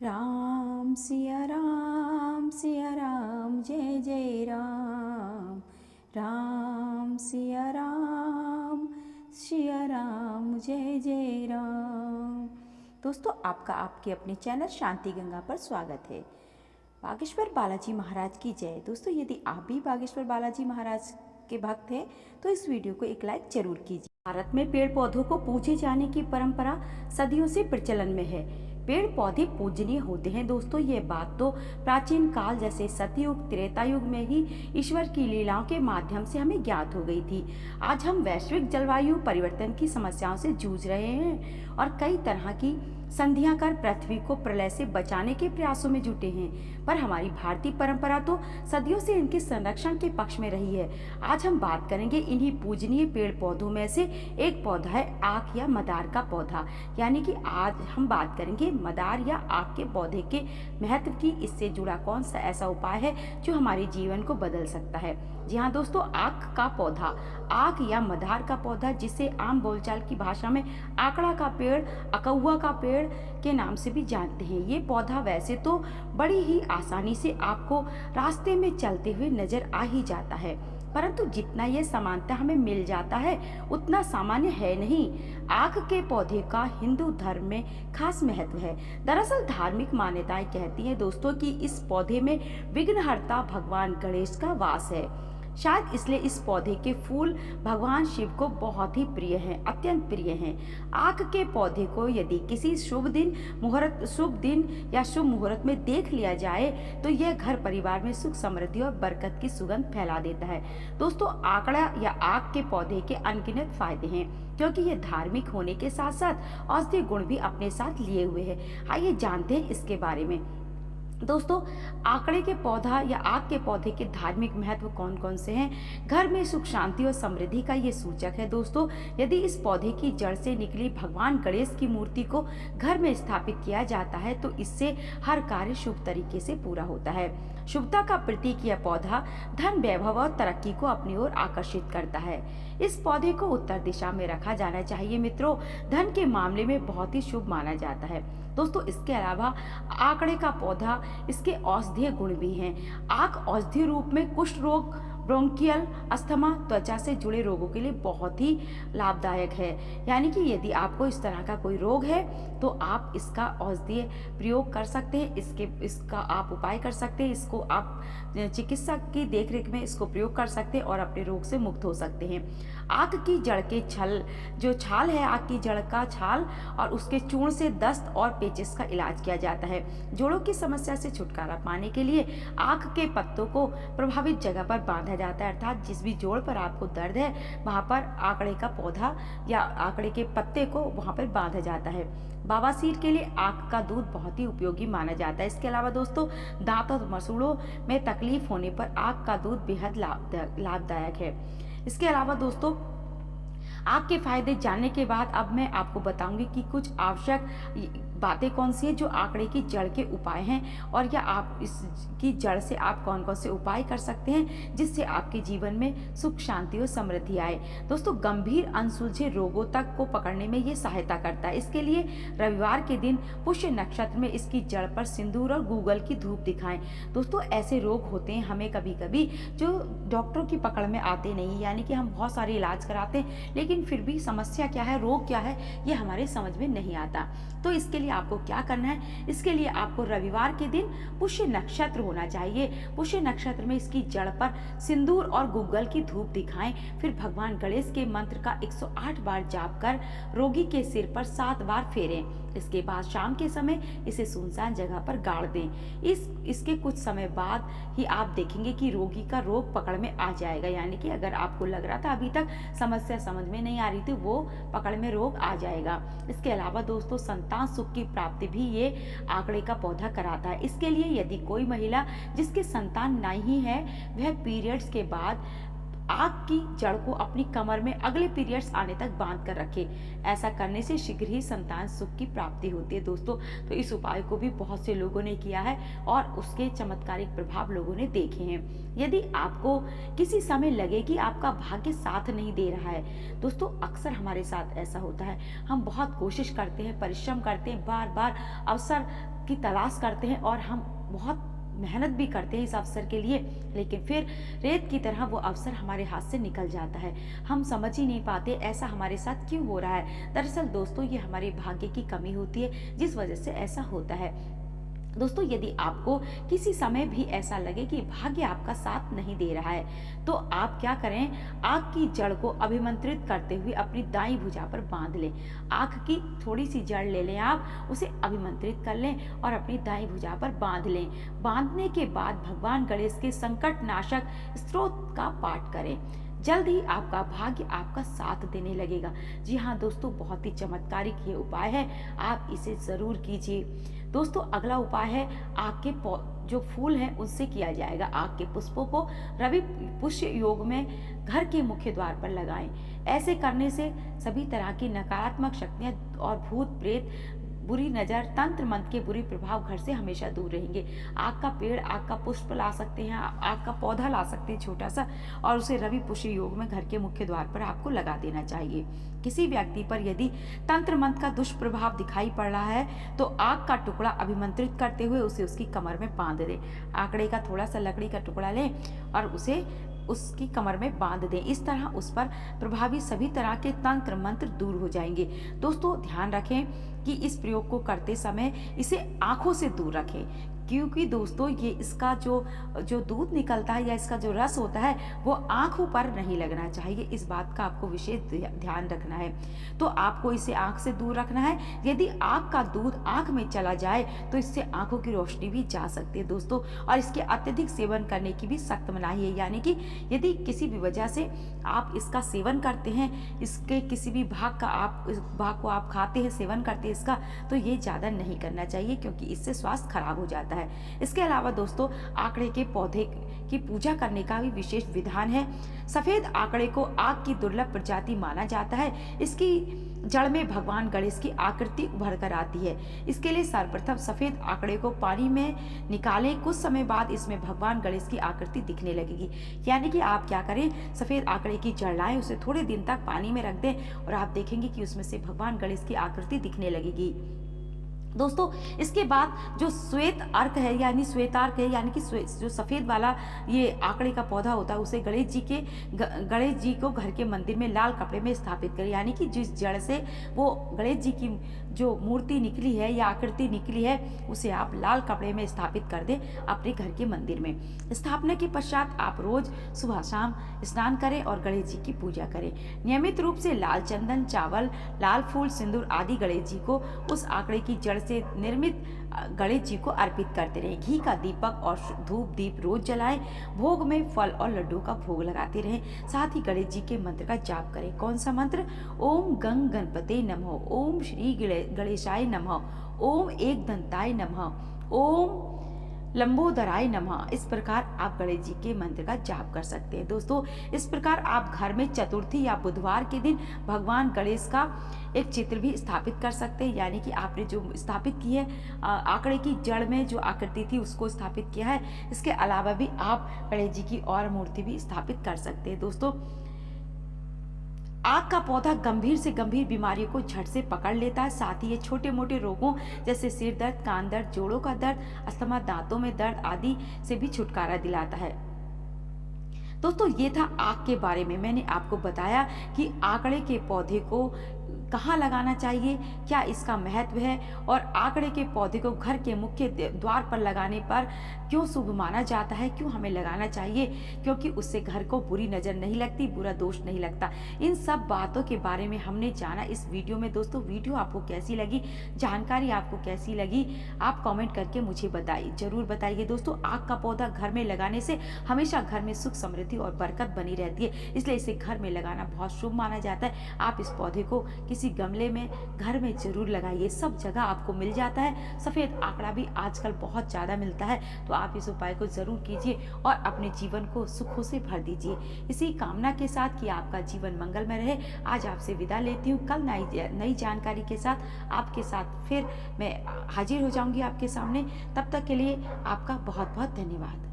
राम सिया राम जय जय राम। राम सिया राम जय जय राम। दोस्तों, आपका आपके अपने चैनल शांति गंगा पर स्वागत है। बागेश्वर बालाजी महाराज की जय। दोस्तों, यदि आप भी बागेश्वर बालाजी महाराज के भक्त हैं तो इस वीडियो को एक लाइक जरूर कीजिए। भारत में पेड़ पौधों को पूजे जाने की परंपरा सदियों से प्रचलन में है। पेड़ पौधे पूजनीय होते हैं। दोस्तों, ये बात तो प्राचीन काल जैसे सतयुग त्रेता युग में ही ईश्वर की लीलाओं के माध्यम से हमें ज्ञात हो गई थी। आज हम वैश्विक जलवायु परिवर्तन की समस्याओं से जूझ रहे हैं और कई तरह की संधियां कर पृथ्वी को प्रलय से बचाने के प्रयासों में जुटे हैं, पर हमारी भारतीय परंपरा तो सदियों से इनके संरक्षण के पक्ष में रही है। आज हम बात करेंगे इन्हीं पूजनीय पेड़ पौधों में से एक पौधा है आक या मदार का पौधा। यानी कि आज हम बात करेंगे मदार या आक के पौधे के महत्व की। इससे जुड़ा कौन सा ऐसा उपाय है जो हमारे जीवन को बदल सकता है। जी हाँ दोस्तों, आक का पौधा, आक या मदार का पौधा, जिसे आम बोलचाल की भाषा में आकड़ा का पेड़, अकौआ का पेड़ के नाम से भी जानते हैं। ये पौधा वैसे तो बड़ी ही आसानी से आपको रास्ते में चलते हुए नजर आ ही जाता है, परंतु जितना ये समानता हमें मिल जाता है उतना सामान्य है नहीं। आक के पौधे का हिंदू धर्म में खास महत्व है। दरअसल धार्मिक मान्यताएं कहती हैं दोस्तों कि इस पौधे में विघ्नहर्ता भगवान गणेश का वास है। शायद इसलिए इस पौधे के फूल भगवान शिव को बहुत ही प्रिय हैं, अत्यंत प्रिय हैं। आक के पौधे को यदि किसी शुभ दिन या शुभ मुहूर्त में देख लिया जाए तो यह घर परिवार में सुख समृद्धि और बरकत की सुगंध फैला देता है। दोस्तों, आकड़ा या आक के पौधे के अनगिनत फायदे हैं, क्योंकि ये धार्मिक होने के साथ साथ औषधीय गुण भी अपने साथ लिए हुए है। आइए जानते हैं इसके बारे में। दोस्तों, आकड़े के पौधा या आक के पौधे के धार्मिक महत्व कौन कौन से हैं। घर में सुख शांति और समृद्धि का ये सूचक है। दोस्तों, यदि इस पौधे की जड़ से निकली भगवान गणेश की मूर्ति को घर में स्थापित किया जाता है तो इससे हर कार्य शुभ तरीके से पूरा होता है। शुभता का प्रतीक यह पौधा धन, वैभव और तरक्की को अपनी ओर आकर्षित करता है। इस पौधे को उत्तर दिशा में रखा जाना चाहिए मित्रों। धन के मामले में बहुत ही शुभ माना जाता है। दोस्तों, इसके अलावा आकड़े का पौधा, इसके औषधीय गुण भी हैं। आक औषधीय रूप में कुष्ठ रोग, ब्रोंकियल, अस्थमा, त्वचा से जुड़े रोगों के लिए बहुत ही लाभदायक है। यानी कि यदि आपको इस तरह का कोई रोग है तो आप इसका औषधीय प्रयोग कर सकते हैं, इसका आप उपाय कर सकते हैं, इसको आप चिकित्सक की देखरेख में इसको प्रयोग कर सकते हैं और अपने रोग से मुक्त हो सकते हैं। आक की जड़ के जो छाल है, आक की जड़ का छाल और उसके चूर्ण से दस्त और पेचिश का इलाज किया जाता है। जोड़ों की समस्या से छुटकारा पाने के लिए आक के पत्तों को प्रभावित जगह पर बांधा जाता है, अर्थात जिस भी जोड़ पर आपको दर्द है वहां पर आकड़े का पौधा या आकड़े के पत्ते को वहां पर बांधा जाता है। बवासीर के लिए आक का दूध बहुत ही उपयोगी माना जाता है। इसके अलावा दोस्तों, दांत और मसूड़ों में तकलीफ होने पर आक का दूध बेहद लाभदायक है। इसके अलावा दोस्तों, आक के फायदे जानने के बाद अब मैं आपको बताऊंगी कि कुछ आवश्यक बातें कौन सी है जो आकड़े की जड़ के उपाय हैं, और या आप इसकी जड़ से आप कौन कौन से उपाय कर सकते हैं जिससे आपके जीवन में सुख शांति और समृद्धि आए। दोस्तों, गंभीर अनसुलझे रोगों तक को पकड़ने में ये सहायता करता है। इसके लिए रविवार के दिन पुष्य नक्षत्र में इसकी जड़ पर सिंदूर और गूगल की धूप दिखाएं। दोस्तों, ऐसे रोग होते हैं हमें कभी कभी जो डॉक्टरों की पकड़ में आते नहीं, यानी कि हम बहुत सारे इलाज कराते हैं लेकिन फिर भी समस्या क्या है, रोग क्या है, ये हमारे समझ में नहीं आता। तो इसके लिए आपको क्या करना है, इसके लिए आपको रविवार के दिन पुष्य नक्षत्र होना चाहिए। पुष्य नक्षत्र में इसकी जड़ पर सिंदूर और गूगल की धूप दिखाएं। फिर भगवान गणेश के मंत्र का 108 बार जाप कर रोगी के सिर पर 7 बार फेरें। इसके बाद शाम के समय इसे सुनसान जगह पर गाड़ दें। इसके कुछ समय बाद ही आप देखेंगे कि रोगी का रोग पकड़ में आ जाएगा। यानी कि अगर आपको लग रहा था अभी तक समस्या समझ में नहीं आ रही थी, वो पकड़ में रोग आ जाएगा। इसके अलावा दोस्तों, संतान सुख की प्राप्ति भी ये आकड़े का पौधा कराता है। इसके लिए यदि कोई महिला जिसके संतान नहीं है वह पीरियड्स के बाद आग की जड़ को अपनी कमर में अगले पीरियड्स आने तक बांध कर रखे। ऐसा करने से शीघ्र ही संतान सुख की प्राप्ति होती है दोस्तों। तो इस उपाय को भी बहुत से लोगों ने किया है और उसके चमत्कारिक प्रभाव लोगों ने देखे हैं। यदि आपको किसी समय लगे कि आपका भाग्य साथ नहीं दे रहा है, दोस्तों अक्सर हमारे साथ ऐसा होता है। हम बहुत कोशिश करते हैं, परिश्रम करते हैं, बार बार अवसर की तलाश करते हैं और हम बहुत मेहनत भी करते हैं इस अवसर के लिए, लेकिन फिर रेत की तरह वो अवसर हमारे हाथ से निकल जाता है। हम समझ ही नहीं पाते ऐसा हमारे साथ क्यों हो रहा है। दरअसल दोस्तों ये हमारे भाग्य की कमी होती है जिस वजह से ऐसा होता है। दोस्तों यदि आपको किसी समय भी ऐसा लगे कि भाग्य आपका साथ नहीं दे रहा है तो आप क्या करें, आग की जड़ को अभिमंत्रित करते हुए अपनी दाईं भुजा पर बांध लें। आग की थोड़ी सी जड़ ले लें, आप उसे अभिमंत्रित कर लें और अपनी दाईं भुजा पर बांध लें। बांधने के बाद भगवान गणेश के संकट नाशक स्तोत्र का पाठ करें। जल्द ही आपका भाग्य आपका साथ देने लगेगा। जी हाँ दोस्तों, बहुत ही चमत्कारिक ये उपाय है, आप इसे जरूर कीजिए। दोस्तों अगला उपाय है आग के जो फूल हैं उनसे किया जाएगा। आग के पुष्पों को रवि पुष्य योग में घर के मुख्य द्वार पर लगाएं। ऐसे करने से सभी तरह की नकारात्मक शक्तियां और भूत प्रेत, बुरी नजर, तंत्र मंत्र के बुरी प्रभाव घर से हमेशा दूर रहेंगे। आग का पेड़, आग का पुष्प ला सकते हैं, आग का पौधा ला सकते हैं छोटा सा, और उसे रवि पुष्य योग में घर के मुख्य द्वार पर आपको लगा देना चाहिए। किसी व्यक्ति पर यदि तंत्र मंत्र का दुष्प्रभाव दिखाई पड़ रहा है तो आग का टुकड़ा अभिमंत्रित करते हुए उसे उसकी कमर में बांध दें। आंकड़े का थोड़ा सा लकड़ी का टुकड़ा लें और उसे उसकी कमर में बांध दें। इस तरह उस पर प्रभावी सभी तरह के तंत्र मंत्र दूर हो जाएंगे। दोस्तों ध्यान रखें कि इस प्रयोग को करते समय इसे आंखों से दूर रखें, क्योंकि दोस्तों ये इसका जो दूध निकलता है या इसका जो रस होता है वो आंखों पर नहीं लगना चाहिए। इस बात का आपको विशेष ध्यान रखना है। तो आपको इसे आंख से दूर रखना है। यदि आग का दूध आंख में चला जाए तो इससे आंखों की रोशनी भी जा सकती है दोस्तों, और इसके अत्यधिक सेवन करने की भी सख्त मनाही है। यानी कि यदि किसी भी वजह से आप इसका सेवन करते हैं, इसके किसी भी भाग को आप खाते हैं, सेवन करते हैं इसका, तो ये ज़्यादा नहीं करना चाहिए क्योंकि इससे स्वास्थ्य खराब हो जाता है। इसके अलावा दोस्तों आंकड़े के पौधे की पूजा करने का भी विशेष विधान है। सफेद आंकड़े को आग की दुर्लभ प्रजाति माना जाता है। इसकी जड़ में भगवान गणेश की आकृति उभर कर आती है। इसके लिए सर्वप्रथम सफेद आंकड़े को पानी में निकालें। कुछ समय बाद इसमें भगवान गणेश की आकृति दिखने लगेगी। यानी कि आप क्या करें, सफेद आंकड़े की जड़ लाएं, उसे थोड़े दिन तक पानी में रख दें और आप देखेंगे कि उसमें से भगवान गणेश की आकृति दिखने लगेगी। दोस्तों इसके बाद जो श्वेत अर्क है यानी श्वेतार्क है, यानी कि जो सफ़ेद वाला ये आंकड़े का पौधा होता है, उसे गणेश जी को घर के मंदिर में लाल कपड़े में स्थापित करें। यानी कि जिस जड़ से वो गणेश जी की जो मूर्ति निकली है या आकृति निकली है उसे आप लाल कपड़े में स्थापित कर दें अपने घर के मंदिर में। स्थापना के पश्चात आप रोज सुबह शाम स्नान करें और गणेश जी की पूजा करें। नियमित रूप से लाल चंदन, चावल, लाल फूल, सिंदूर आदि गणेश जी को उस आंकड़े की जड़ से निर्मित गणेश जी को अर्पित करते रहें। घी का दीपक और धूप दीप रोज जलाएं। भोग में फल और लड्डू का भोग लगाते रहें। साथ ही गणेश जी के मंत्र का जाप करें। कौन सा मंत्र? ओम गंग गणपते नमः, ओम श्री गणेशाय नमः, ओम एक दंताय नमः, ओम लंबोदराय नमः। इस प्रकार आप गणेश जी के मंत्र का जाप कर सकते हैं। दोस्तों इस प्रकार आप घर में चतुर्थी या बुधवार के दिन भगवान गणेश का एक चित्र भी स्थापित कर सकते हैं। यानी कि आपने जो स्थापित की है आंकड़े की जड़ में जो आकृति थी उसको स्थापित किया है। इसके अलावा भी आप गणेश जी की और मूर्ति भी स्थापित कर सकते हैं। दोस्तों आग का पौधा गंभीर से गंभीर बीमारियों को झट से पकड़ लेता है। साथ ही ये छोटे मोटे रोगों जैसे सिर दर्द, कान दर्द, जोड़ों का दर्द, अस्थमा, दांतों में दर्द आदि से भी छुटकारा दिलाता है। दोस्तों ये था आग के बारे में। मैंने आपको बताया कि आंकड़े के पौधे को कहाँ लगाना चाहिए, क्या इसका महत्व है, और आंकड़े के पौधे को घर के मुख्य द्वार पर लगाने पर क्यों शुभ माना जाता है, क्यों हमें लगाना चाहिए, क्योंकि उससे घर को बुरी नज़र नहीं लगती, बुरा दोष नहीं लगता। इन सब बातों के बारे में हमने जाना इस वीडियो में। दोस्तों वीडियो आपको कैसी लगी, जानकारी आपको कैसी लगी, आप कमेंट करके मुझे जरूर बताइए। दोस्तों आग का पौधा घर में लगाने से हमेशा घर में सुख समृद्धि और बरकत बनी रहती है, इसलिए इसे घर में लगाना बहुत शुभ माना जाता है। आप इस पौधे को किसी गमले में घर में जरूर लगाइए, सब जगह आपको मिल जाता है। सफेद आंकड़ा भी आजकल बहुत ज़्यादा मिलता है, तो आप इस उपाय को जरूर कीजिए और अपने जीवन को सुखों से भर दीजिए। इसी कामना के साथ कि आपका जीवन मंगलमय रहे, आज आपसे विदा लेती हूँ। कल नई जानकारी के साथ आपके साथ फिर मैं हाजिर हो जाऊंगी आपके सामने। तब तक के लिए आपका बहुत बहुत धन्यवाद।